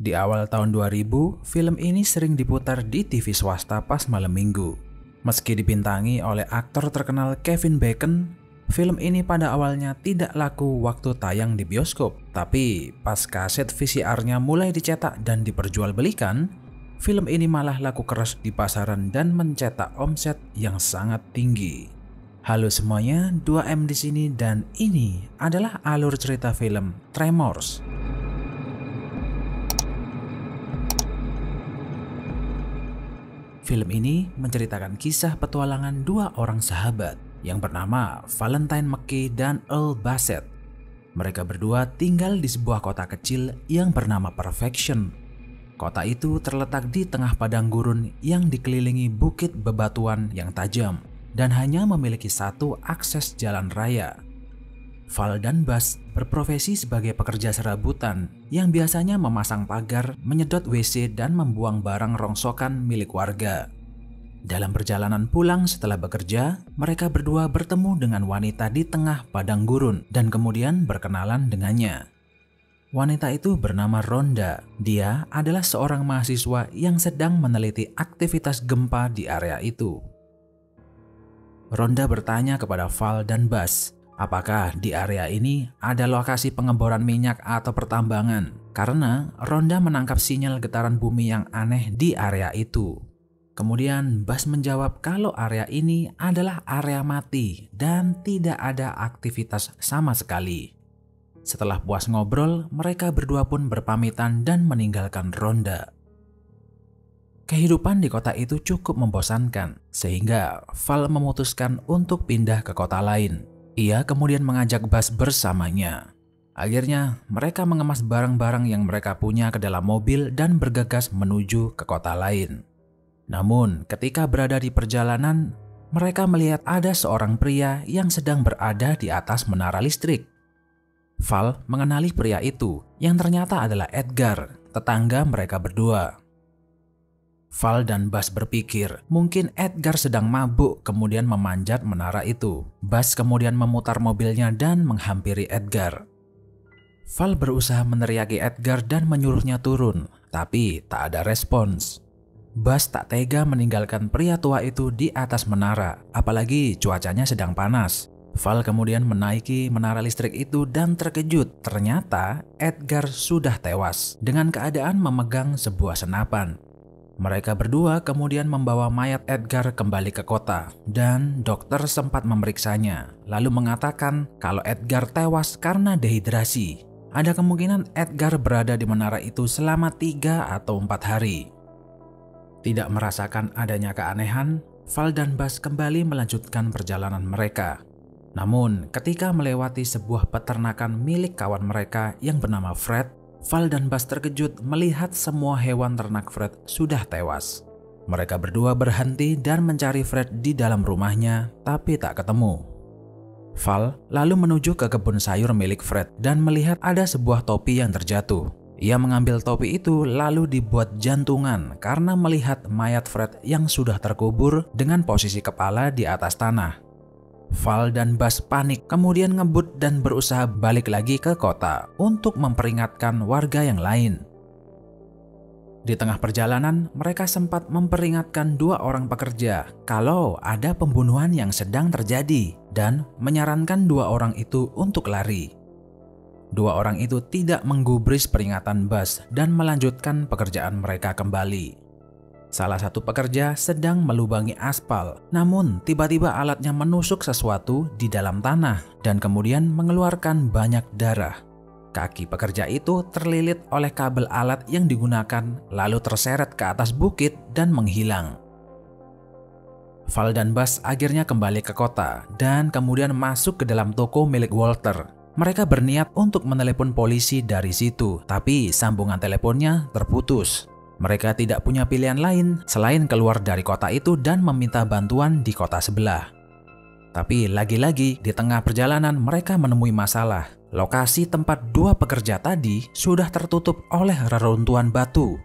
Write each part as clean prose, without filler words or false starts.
Di awal tahun 2000, film ini sering diputar di TV swasta pas malam minggu. Meski dibintangi oleh aktor terkenal Kevin Bacon, film ini pada awalnya tidak laku waktu tayang di bioskop. Tapi pas kaset VCR-nya mulai dicetak dan diperjualbelikan, film ini malah laku keras di pasaran dan mencetak omset yang sangat tinggi. Halo semuanya, 2M di sini dan ini adalah alur cerita film Tremors. Film ini menceritakan kisah petualangan dua orang sahabat yang bernama Valentine McKay dan Earl Bassett. Mereka berdua tinggal di sebuah kota kecil yang bernama Perfection. Kota itu terletak di tengah padang gurun yang dikelilingi bukit bebatuan yang tajam dan hanya memiliki satu akses jalan raya. Val dan Buzz berprofesi sebagai pekerja serabutan yang biasanya memasang pagar, menyedot WC, dan membuang barang rongsokan milik warga. Dalam perjalanan pulang setelah bekerja, mereka berdua bertemu dengan wanita di tengah padang gurun dan kemudian berkenalan dengannya. Wanita itu bernama Rhonda. Dia adalah seorang mahasiswa yang sedang meneliti aktivitas gempa di area itu. Rhonda bertanya kepada Val dan Buzz, apakah di area ini ada lokasi pengeboran minyak atau pertambangan? Karena Rhonda menangkap sinyal getaran bumi yang aneh di area itu. Kemudian Buzz menjawab kalau area ini adalah area mati dan tidak ada aktivitas sama sekali. Setelah puas ngobrol, mereka berdua pun berpamitan dan meninggalkan Rhonda. Kehidupan di kota itu cukup membosankan, sehingga Val memutuskan untuk pindah ke kota lain. Ia kemudian mengajak Buzz bersamanya. Akhirnya, mereka mengemas barang-barang yang mereka punya ke dalam mobil dan bergegas menuju ke kota lain. Namun, ketika berada di perjalanan, mereka melihat ada seorang pria yang sedang berada di atas menara listrik. Val mengenali pria itu, yang ternyata adalah Edgar, tetangga mereka berdua. Val dan Buzz berpikir mungkin Edgar sedang mabuk kemudian memanjat menara itu. Buzz kemudian memutar mobilnya dan menghampiri Edgar. Val berusaha meneriaki Edgar dan menyuruhnya turun, tapi tak ada respons. Buzz tak tega meninggalkan pria tua itu di atas menara, apalagi cuacanya sedang panas. Val kemudian menaiki menara listrik itu dan terkejut, ternyata Edgar sudah tewas dengan keadaan memegang sebuah senapan. Mereka berdua kemudian membawa mayat Edgar kembali ke kota dan dokter sempat memeriksanya lalu mengatakan kalau Edgar tewas karena dehidrasi. Ada kemungkinan Edgar berada di menara itu selama 3 atau 4 hari. Tidak merasakan adanya keanehan, Val dan Buzz kembali melanjutkan perjalanan mereka. Namun ketika melewati sebuah peternakan milik kawan mereka yang bernama Fred, Val dan Buzz terkejut melihat semua hewan ternak Fred sudah tewas. Mereka berdua berhenti dan mencari Fred di dalam rumahnya, tapi tak ketemu. Val lalu menuju ke kebun sayur milik Fred dan melihat ada sebuah topi yang terjatuh. Ia mengambil topi itu lalu dibuat jantungan karena melihat mayat Fred yang sudah terkubur dengan posisi kepala di atas tanah. Val dan Buzz panik, kemudian ngebut dan berusaha balik lagi ke kota untuk memperingatkan warga yang lain. Di tengah perjalanan, mereka sempat memperingatkan 2 orang pekerja kalau ada pembunuhan yang sedang terjadi dan menyarankan 2 orang itu untuk lari. 2 orang itu tidak menggubris peringatan Buzz dan melanjutkan pekerjaan mereka kembali. Salah satu pekerja sedang melubangi aspal, namun tiba-tiba alatnya menusuk sesuatu di dalam tanah dan kemudian mengeluarkan banyak darah. Kaki pekerja itu terlilit oleh kabel alat yang digunakan lalu terseret ke atas bukit dan menghilang. Val dan Buzz akhirnya kembali ke kota dan kemudian masuk ke dalam toko milik Walter. Mereka berniat untuk menelepon polisi dari situ, tapi sambungan teleponnya terputus. Mereka tidak punya pilihan lain selain keluar dari kota itu dan meminta bantuan di kota sebelah. Tapi lagi-lagi di tengah perjalanan mereka menemui masalah. Lokasi tempat 2 pekerja tadi sudah tertutup oleh reruntuhan batu.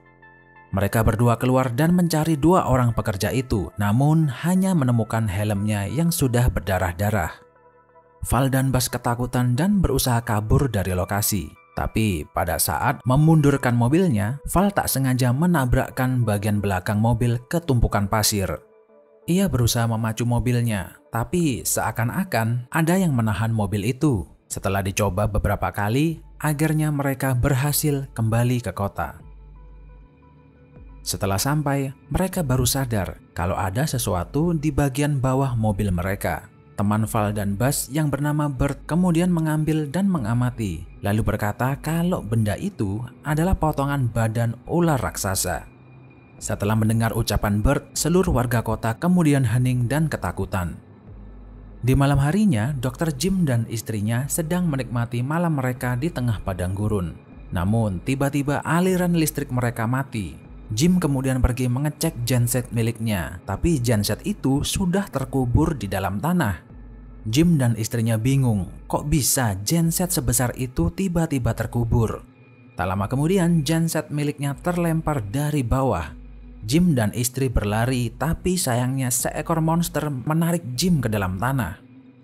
Mereka berdua keluar dan mencari 2 orang pekerja itu, namun hanya menemukan helmnya yang sudah berdarah-darah. Val dan Buzz ketakutan dan berusaha kabur dari lokasi. Tapi pada saat memundurkan mobilnya, Val tak sengaja menabrakkan bagian belakang mobil ke tumpukan pasir. Ia berusaha memacu mobilnya, tapi seakan-akan ada yang menahan mobil itu. Setelah dicoba beberapa kali, akhirnya mereka berhasil kembali ke kota. Setelah sampai, mereka baru sadar kalau ada sesuatu di bagian bawah mobil mereka. Teman Val dan Buzz yang bernama Bert kemudian mengambil dan mengamati, lalu berkata kalau benda itu adalah potongan badan ular raksasa. Setelah mendengar ucapan Bert, seluruh warga kota kemudian hening dan ketakutan. Di malam harinya, Dr. Jim dan istrinya sedang menikmati malam mereka di tengah padang gurun. Namun, tiba-tiba aliran listrik mereka mati. Jim kemudian pergi mengecek genset miliknya, tapi genset itu sudah terkubur di dalam tanah. Jim dan istrinya bingung, kok bisa genset sebesar itu tiba-tiba terkubur. Tak lama kemudian, genset miliknya terlempar dari bawah. Jim dan istri berlari, tapi sayangnya seekor monster menarik Jim ke dalam tanah.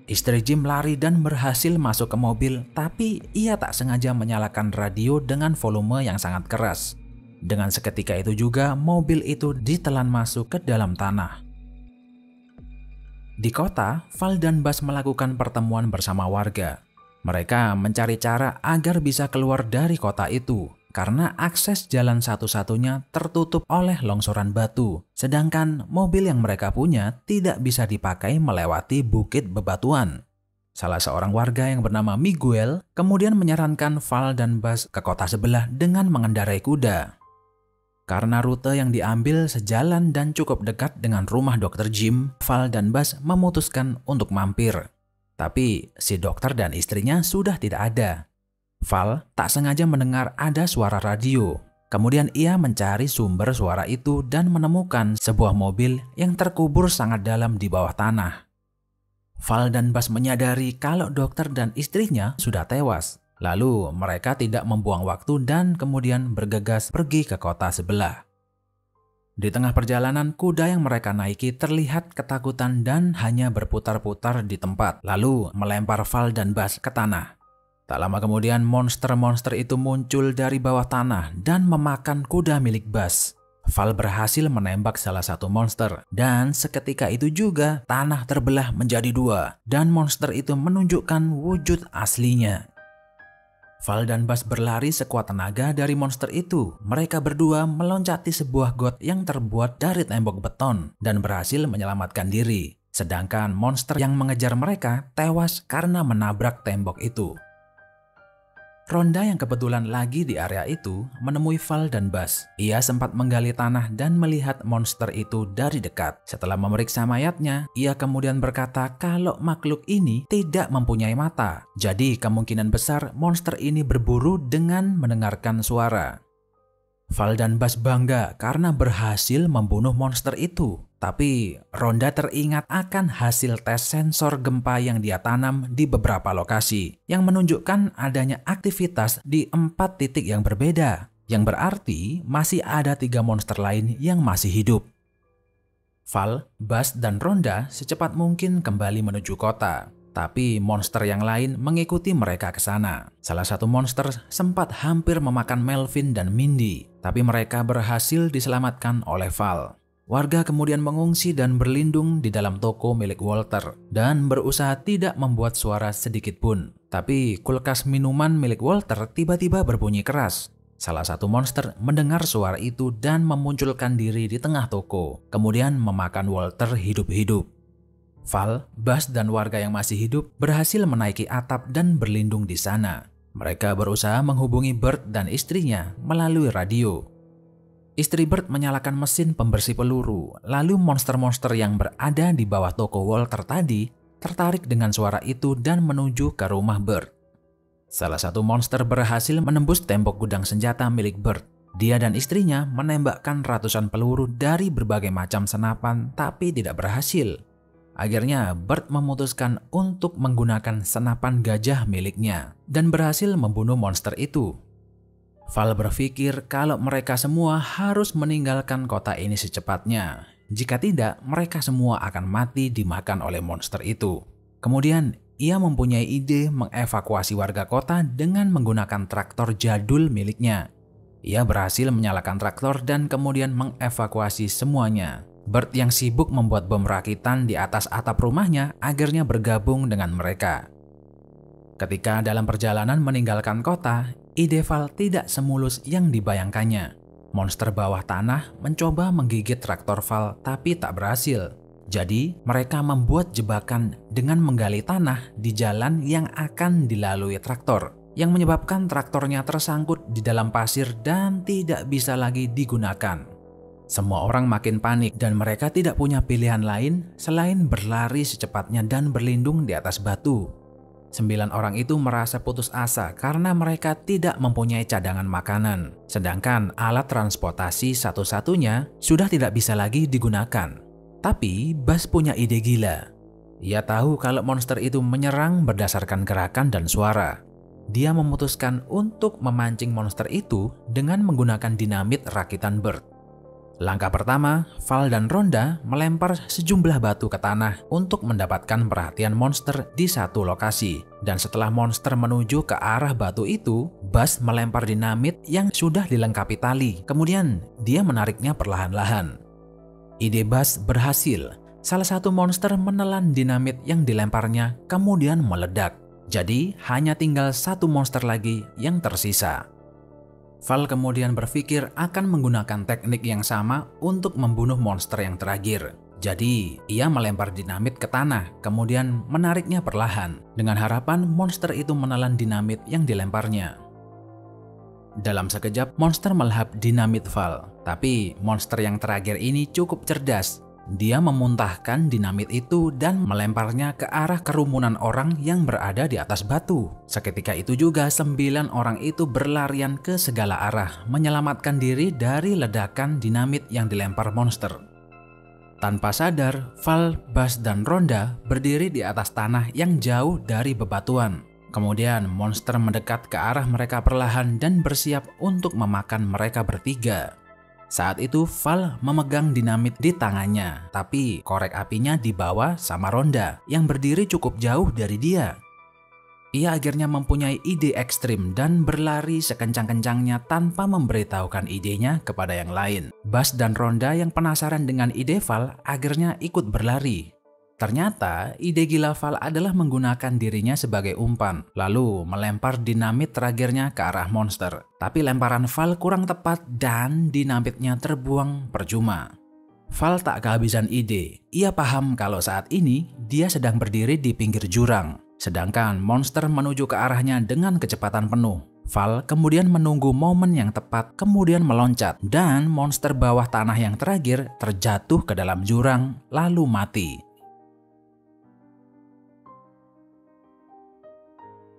Istri Jim lari dan berhasil masuk ke mobil, tapi ia tak sengaja menyalakan radio dengan volume yang sangat keras. Dengan seketika itu juga, mobil itu ditelan masuk ke dalam tanah. Di kota, Val dan Buzz melakukan pertemuan bersama warga. Mereka mencari cara agar bisa keluar dari kota itu, karena akses jalan satu-satunya tertutup oleh longsoran batu, sedangkan mobil yang mereka punya tidak bisa dipakai melewati bukit bebatuan. Salah seorang warga yang bernama Miguel kemudian menyarankan Val dan Buzz ke kota sebelah dengan mengendarai kuda. Karena rute yang diambil sejalan dan cukup dekat dengan rumah Dr. Jim, Val dan Buzz memutuskan untuk mampir. Tapi si dokter dan istrinya sudah tidak ada. Val tak sengaja mendengar ada suara radio. Kemudian ia mencari sumber suara itu dan menemukan sebuah mobil yang terkubur sangat dalam di bawah tanah. Val dan Buzz menyadari kalau dokter dan istrinya sudah tewas. Lalu mereka tidak membuang waktu dan kemudian bergegas pergi ke kota sebelah. Di tengah perjalanan, kuda yang mereka naiki terlihat ketakutan dan hanya berputar-putar di tempat, lalu melempar Val dan Buzz ke tanah. Tak lama kemudian monster-monster itu muncul dari bawah tanah dan memakan kuda milik Buzz. Val berhasil menembak salah satu monster dan seketika itu juga tanah terbelah menjadi dua dan monster itu menunjukkan wujud aslinya. Val dan Buzz berlari sekuat tenaga dari monster itu. Mereka berdua meloncati sebuah got yang terbuat dari tembok beton dan berhasil menyelamatkan diri. Sedangkan monster yang mengejar mereka tewas karena menabrak tembok itu. Ronda yang kebetulan lagi di area itu menemui Val dan Buzz. Ia sempat menggali tanah dan melihat monster itu dari dekat. Setelah memeriksa mayatnya, ia kemudian berkata kalau makhluk ini tidak mempunyai mata. Jadi kemungkinan besar monster ini berburu dengan mendengarkan suara. Val dan Buzz bangga karena berhasil membunuh monster itu. Tapi Ronda teringat akan hasil tes sensor gempa yang dia tanam di beberapa lokasi yang menunjukkan adanya aktivitas di 4 titik yang berbeda, yang berarti masih ada 3 monster lain yang masih hidup. Val, Buzz, dan Ronda secepat mungkin kembali menuju kota, tapi monster yang lain mengikuti mereka ke sana. Salah satu monster sempat hampir memakan Melvin dan Mindy, tapi mereka berhasil diselamatkan oleh Val. Warga kemudian mengungsi dan berlindung di dalam toko milik Walter dan berusaha tidak membuat suara sedikit pun. Tapi kulkas minuman milik Walter tiba-tiba berbunyi keras. Salah satu monster mendengar suara itu dan memunculkan diri di tengah toko, kemudian memakan Walter hidup-hidup. Val, Buzz, dan warga yang masih hidup berhasil menaiki atap dan berlindung di sana. Mereka berusaha menghubungi Bert dan istrinya melalui radio. Istri Bert menyalakan mesin pembersih peluru, lalu monster-monster yang berada di bawah toko Walter tadi tertarik dengan suara itu dan menuju ke rumah Bert. Salah satu monster berhasil menembus tembok gudang senjata milik Bert. Dia dan istrinya menembakkan ratusan peluru dari berbagai macam senapan tapi tidak berhasil. Akhirnya Bert memutuskan untuk menggunakan senapan gajah miliknya dan berhasil membunuh monster itu. Val berpikir kalau mereka semua harus meninggalkan kota ini secepatnya. Jika tidak, mereka semua akan mati dimakan oleh monster itu. Kemudian ia mempunyai ide mengevakuasi warga kota dengan menggunakan traktor jadul miliknya. Ia berhasil menyalakan traktor dan kemudian mengevakuasi semuanya. Bert yang sibuk membuat bom rakitan di atas atap rumahnya akhirnya bergabung dengan mereka. Ketika dalam perjalanan meninggalkan kota, ide Val tidak semulus yang dibayangkannya. Monster bawah tanah mencoba menggigit traktor Val tapi tak berhasil. Jadi mereka membuat jebakan dengan menggali tanah di jalan yang akan dilalui traktor, yang menyebabkan traktornya tersangkut di dalam pasir dan tidak bisa lagi digunakan. Semua orang makin panik dan mereka tidak punya pilihan lain selain berlari secepatnya dan berlindung di atas batu. 9 orang itu merasa putus asa karena mereka tidak mempunyai cadangan makanan, sedangkan alat transportasi satu-satunya sudah tidak bisa lagi digunakan. Tapi Buzz punya ide gila. Ia tahu kalau monster itu menyerang berdasarkan gerakan dan suara. Dia memutuskan untuk memancing monster itu dengan menggunakan dinamit rakitan Bert. Langkah pertama, Val dan Rhonda melempar sejumlah batu ke tanah untuk mendapatkan perhatian monster di satu lokasi. Dan setelah monster menuju ke arah batu itu, Buzz melempar dinamit yang sudah dilengkapi tali. Kemudian dia menariknya perlahan-lahan. Ide Buzz berhasil. Salah satu monster menelan dinamit yang dilemparnya kemudian meledak. Jadi hanya tinggal satu monster lagi yang tersisa. Val kemudian berpikir akan menggunakan teknik yang sama untuk membunuh monster yang terakhir. Jadi, ia melempar dinamit ke tanah, kemudian menariknya perlahan, dengan harapan monster itu menelan dinamit yang dilemparnya. Dalam sekejap, monster melahap dinamit Val. Tapi, monster yang terakhir ini cukup cerdas. Dia memuntahkan dinamit itu dan melemparnya ke arah kerumunan orang yang berada di atas batu. Seketika itu juga 9 orang itu berlarian ke segala arah, menyelamatkan diri dari ledakan dinamit yang dilempar monster. Tanpa sadar, Val, Buzz, dan Rhonda berdiri di atas tanah yang jauh dari bebatuan. Kemudian monster mendekat ke arah mereka perlahan dan bersiap untuk memakan mereka bertiga. Saat itu Val memegang dinamit di tangannya, tapi korek apinya dibawa sama Rhonda yang berdiri cukup jauh dari dia. Ia akhirnya mempunyai ide ekstrim dan berlari sekencang-kencangnya tanpa memberitahukan idenya kepada yang lain. Buzz dan Rhonda yang penasaran dengan ide Val akhirnya ikut berlari. Ternyata ide gila Val adalah menggunakan dirinya sebagai umpan, lalu melempar dinamit terakhirnya ke arah monster. Tapi lemparan Val kurang tepat dan dinamitnya terbuang percuma. Val tak kehabisan ide. Ia paham kalau saat ini dia sedang berdiri di pinggir jurang, sedangkan monster menuju ke arahnya dengan kecepatan penuh. Val kemudian menunggu momen yang tepat, kemudian meloncat, dan monster bawah tanah yang terakhir terjatuh ke dalam jurang, lalu mati.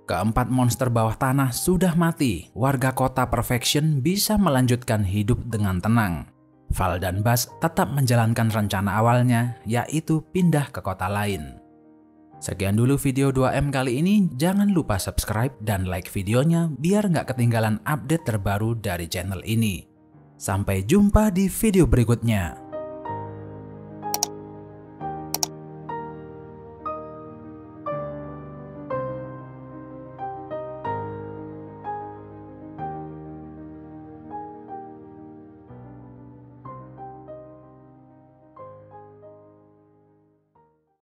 Keempat monster bawah tanah sudah mati. Warga kota Perfection bisa melanjutkan hidup dengan tenang. Val dan Buzz tetap menjalankan rencana awalnya, yaitu pindah ke kota lain. Sekian dulu video 2M kali ini. Jangan lupa subscribe dan like videonya biar nggak ketinggalan update terbaru dari channel ini. Sampai jumpa di video berikutnya.